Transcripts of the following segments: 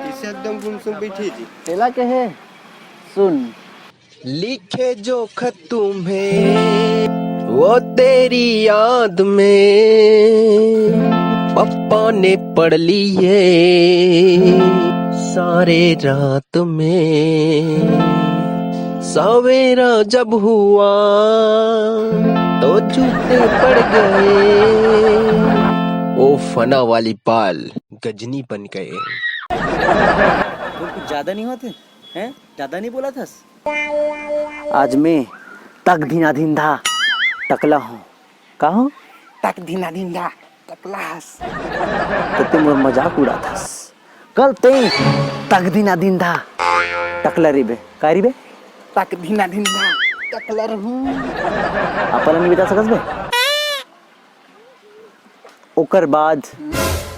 इसे एकदम गुमसुम बैठी जी। पहला क्या है सुन। लिखे जो खत तुम्हें वो तेरी याद में पप्पा ने पढ़ लिए सारे रात में। सवेरा जब हुआ तो जूते पड़ गए, ओ फना वाली बाल गजनी बन गए। तो कुछ ज्यादा नहीं होते हैं? ज्यादा नहीं बोला था। आज मैं तक धीना धिंधा टकला हूँ। का हूँ? तक धीना धिंधा टकलास। तो तुम मजाक उड़ा था। कल ते तक धीना धिंधा टकला रिबे। का रिबे? तक धीना धिंधा टकला रहूं। अपन नहीं बता सकस बे। ओकर बाद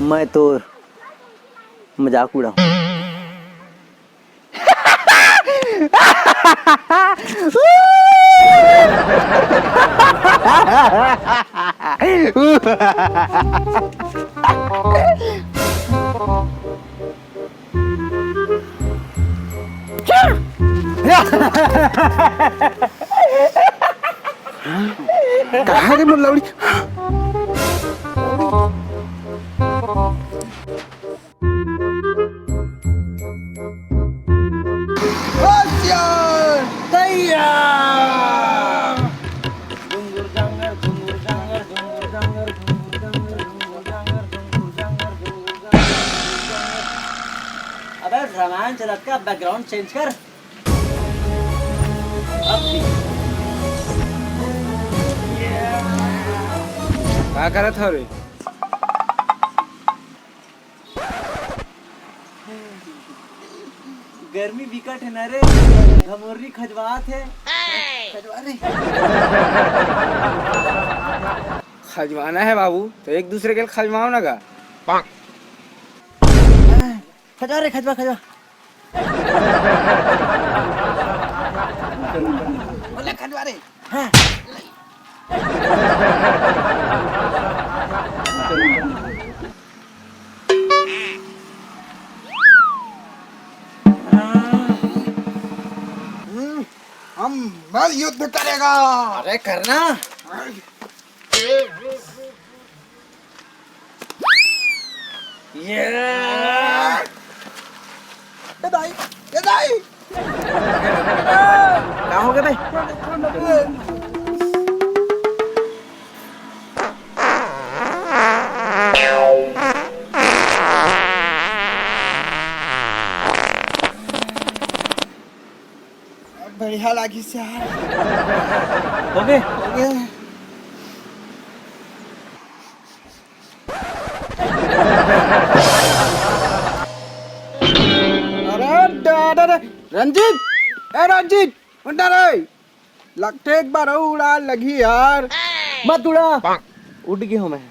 मैं तोर मजाक उड़ाऊं। कहाँ गई मुल्लावड़ी? अबे रामायण चलत का बैकग्राउंड चेंज कर। अब ठीक। क्या करत हो रे? गर्मी विकट है ना रे। घमोरी खजवात है। खजवा रे। खजवाना है बाबू तो एक दूसरे के खजवाओ ना गा। खजवा रे खजवा खजवा। बोले खजवा रे। हाँ। हम बल युद्ध करेगा। अरे करना। ये दाई ये दाई क्या हो गया भाई? बढ़िया लगी से हो गए। रंजीत, ए रंजीत, उठा रे। लगते एक बार उड़ा लगी यार। मत उड़ा। उड़ गया हूँ मैं।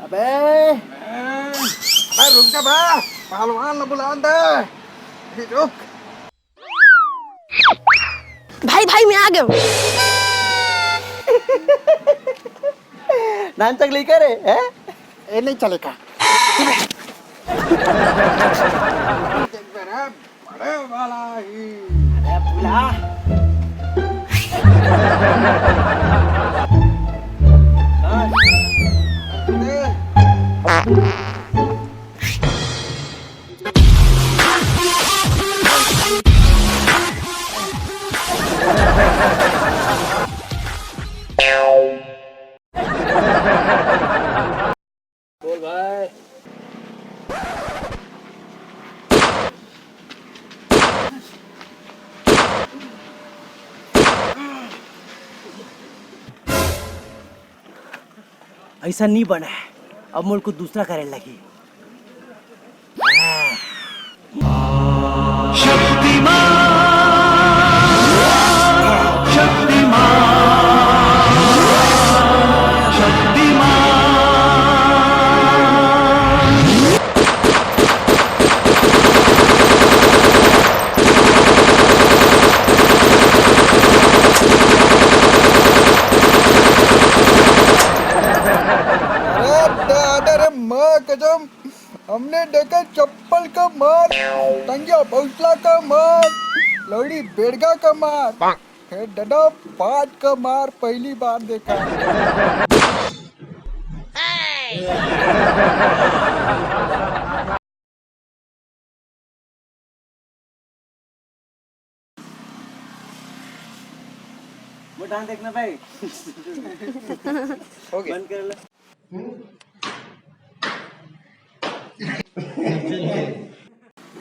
अबे रुक जा बा, पहलवान न बुला दे। रुक। भाई भाई मैं आ गया हूँ। नान चकली करे है? ये नहीं चलेगा। बड़े वाला ही। अरे बुला। बोल भाई। ऐसा नहीं बना है। अब मुझको दूसरा करने लगी। सामने देखे चप्पल का मार, टंगिया भौसला का मार, लौड़ी बेड़गा का मार, है डडा पाट का मार पहली बार देखा। वो डांस देखना भाई। हो गया। बंद कर ले।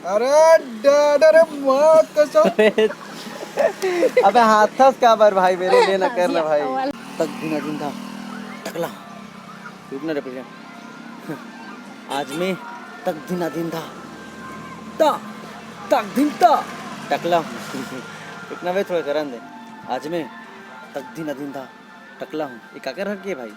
अरे डर रे माँ कसम। अबे हाथ था क्या बार भाई मेरे लिए ना करना भाई। तक दिन दिन था टकला रुकना रे भैया। आज में तक दिन था ता तक दिन था टकला रुकना भाई थोड़ा करन दे। आज में तक दिन था टकला हूँ ये क्या कर रखी है भाई।